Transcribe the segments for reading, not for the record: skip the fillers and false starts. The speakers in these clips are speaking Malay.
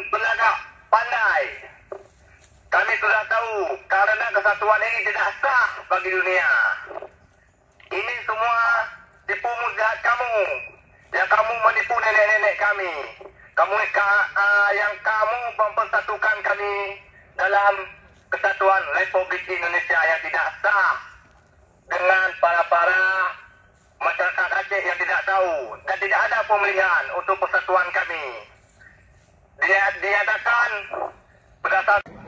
berlagak pandai. Kami sudah tahu kerana kesatuan ini tidak sah bagi dunia. Ini semua tipu muslihat kamu. Yang kamu menipu nenek-nenek kami. Yang kamu mempersatukan kami dalam kesatuan Republik Indonesia yang tidak sah dengan para masyarakat Aceh yang tidak tahu dan tidak ada pemilihan untuk persatuan kami. Diadakan berdasarkan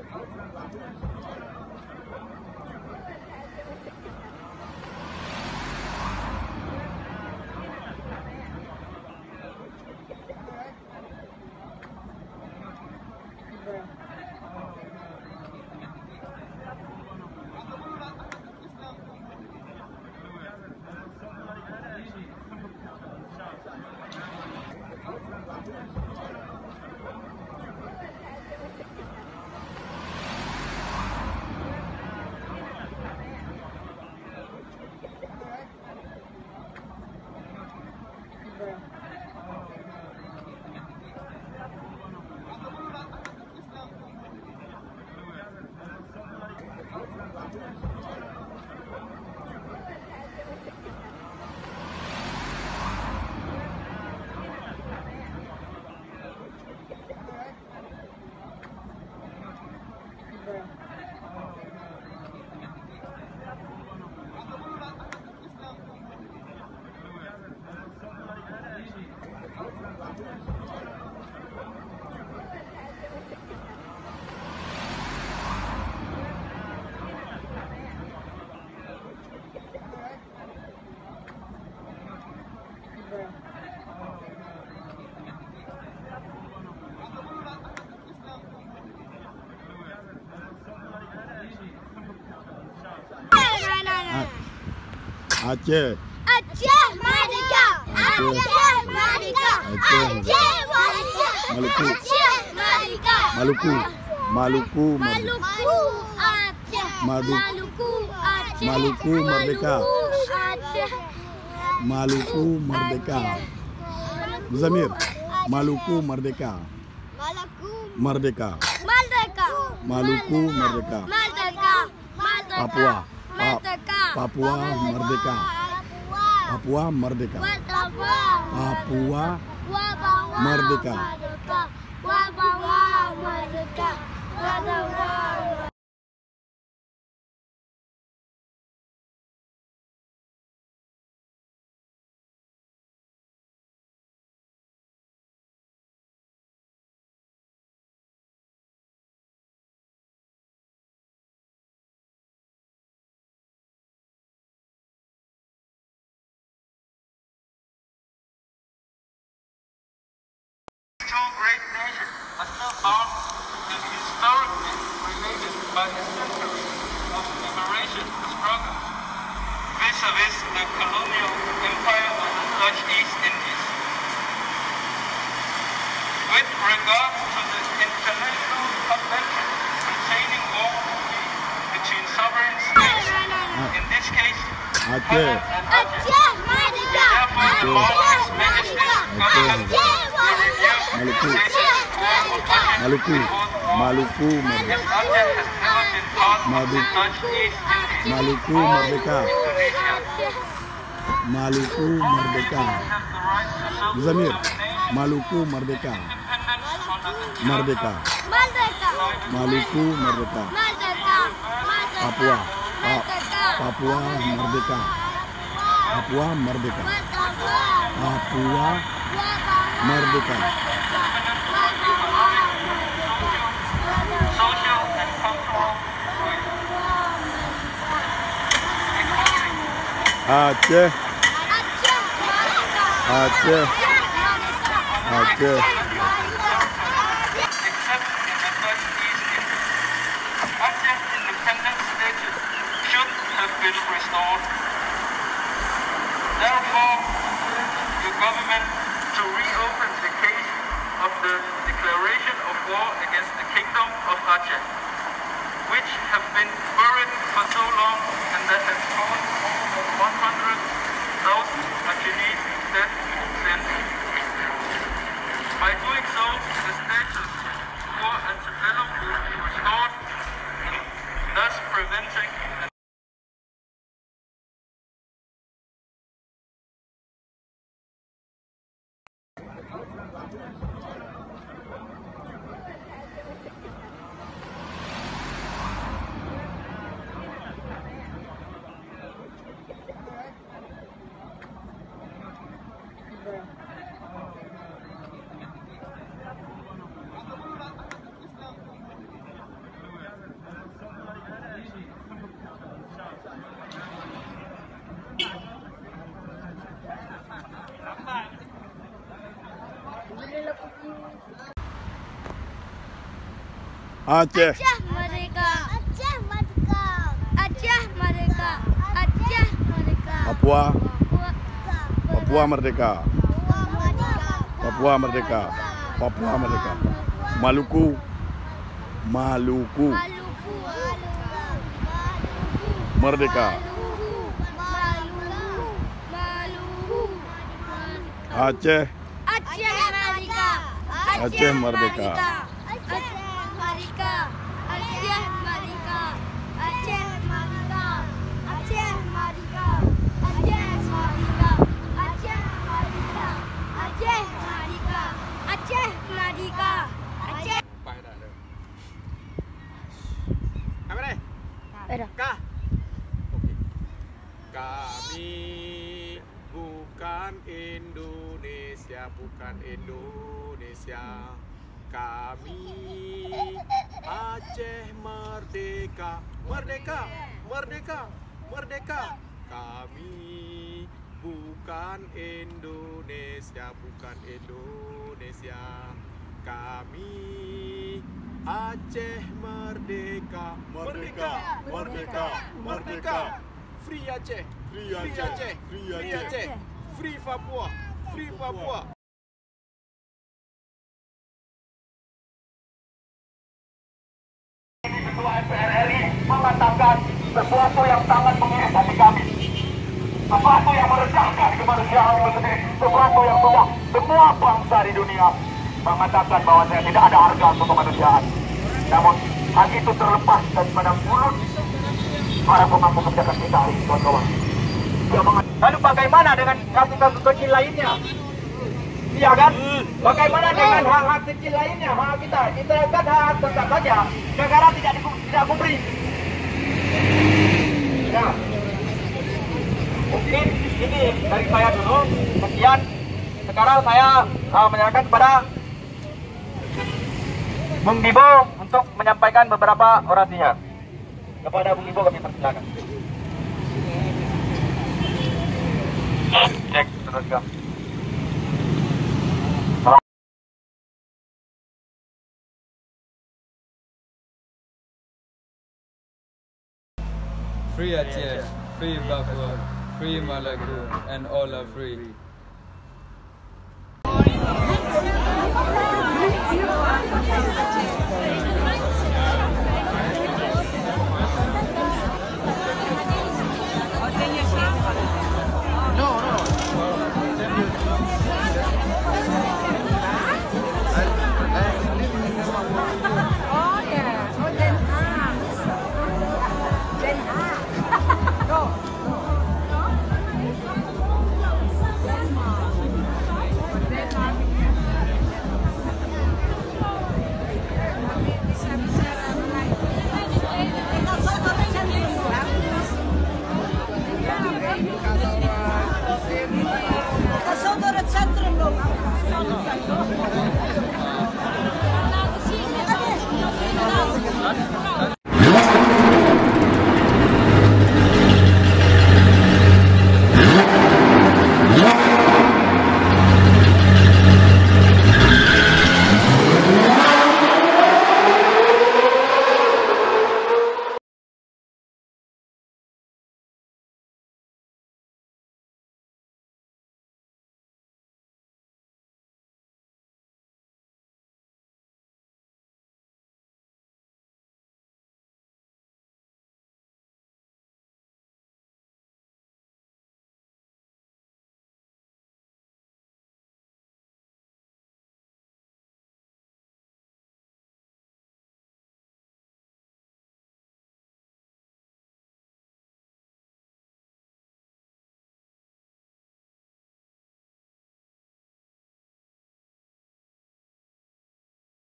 Aceh. Aceh Merdeka. Aceh Merdeka. Aceh Merdeka. Maluku. Aceh Merdeka. Maluku. Maluku. Maluku Aceh. Maluku. Aceh. Maluku Merdeka. Aceh. Maluku Merdeka. Zamir. Maluku Merdeka. Merdeka. Merdeka. Maluku Merdeka. Merdeka. Papua. Merdeka. Papua Merdeka. Papua Merdeka. Papua Merdeka. Two great nations are still bound and historically related by a century of liberation struggle vis-a-vis the colonial empire of the Dutch East Indies. With regard to the International Convention containing law between sovereign states, in this case, Aceh. Aceh Merdeka. therefore His Majesty's government will review Maluku. the status quo of Aceh Maluku. Maluku as Merdeka. Aceh has never been part of the Dutch East Indies. Maluku Merdeka. Indonesia Maluku Merdeka. has the right to Zamir. self-determination, Maluku Merdeka. independence under the Merdeka. Merdeka. Maluku Merdeka. Merdeka. Papua. Merdeka. Papua Merdeka. Papua Merdeka. Papua Merdeka. social and cultural freedom. Equality, Aceh. Aceh. Aceh. except in the Dutch East Indies. Aceh's independent status should have been restored. Therefore, the government to reopen the case of the declaration of war against the Kingdom of Aceh, which have been buried for so long and that has caused almost 100,000 Acehese deaths since. By doing so, the status Aceh. Aceh merdeka. Aceh merdeka. Aceh merdeka. Aceh merdeka. Papua. Papua Papua merdeka. Papua merdeka. Papua merdeka. Maluku. Maluku Maluku. merdeka. Maluku. Aceh. Aceh merdeka. Aceh merdeka. Aceh merdeka. Aceh merdeka. Aceh merdeka. Aceh merdeka. Aceh merdeka. Aceh merdeka. Aceh merdeka. Aceh merdeka. Aceh. Apa deh? Beda. Kah? Oke. Kami bukan Indonesia, bukan Indonesia. Kami Aceh merdeka, merdeka, merdeka, merdeka. Kami bukan Indonesia, bukan Indonesia. Kami Aceh merdeka, merdeka, merdeka, merdeka. Free Aceh, free Aceh, free Aceh, free Papua, free Papua. Ketua MPR RI mengatakan sesuatu yang sangat mengiris hati kami, sesuatu yang merendahkan kemanusiaan itu sendiri, sesuatu yang sudah semua bangsa di dunia mengatakan bahwa saya tidak ada harga untuk kemanusiaan. Namun hal itu terlepas daripada mulut para pemangku kebijakan kita hari ini, kawan-kawan. Lalu bagaimana dengan kasus-kasus kecil lainnya? Iya kan? Bagaimana dengan hak-hak kecil lainnya? Hak kita kan hak tetap saja negara tidak kubri. Ya, mungkin ini dari saya dulu. Sekian. Sekarang saya menyerahkan kepada Bung Dibo untuk menyampaikan beberapa orasinya. Kepada Bung Dibo kami persilakan. Cek teruskan. Free Aceh, free Papua, free Maluku, and all are free.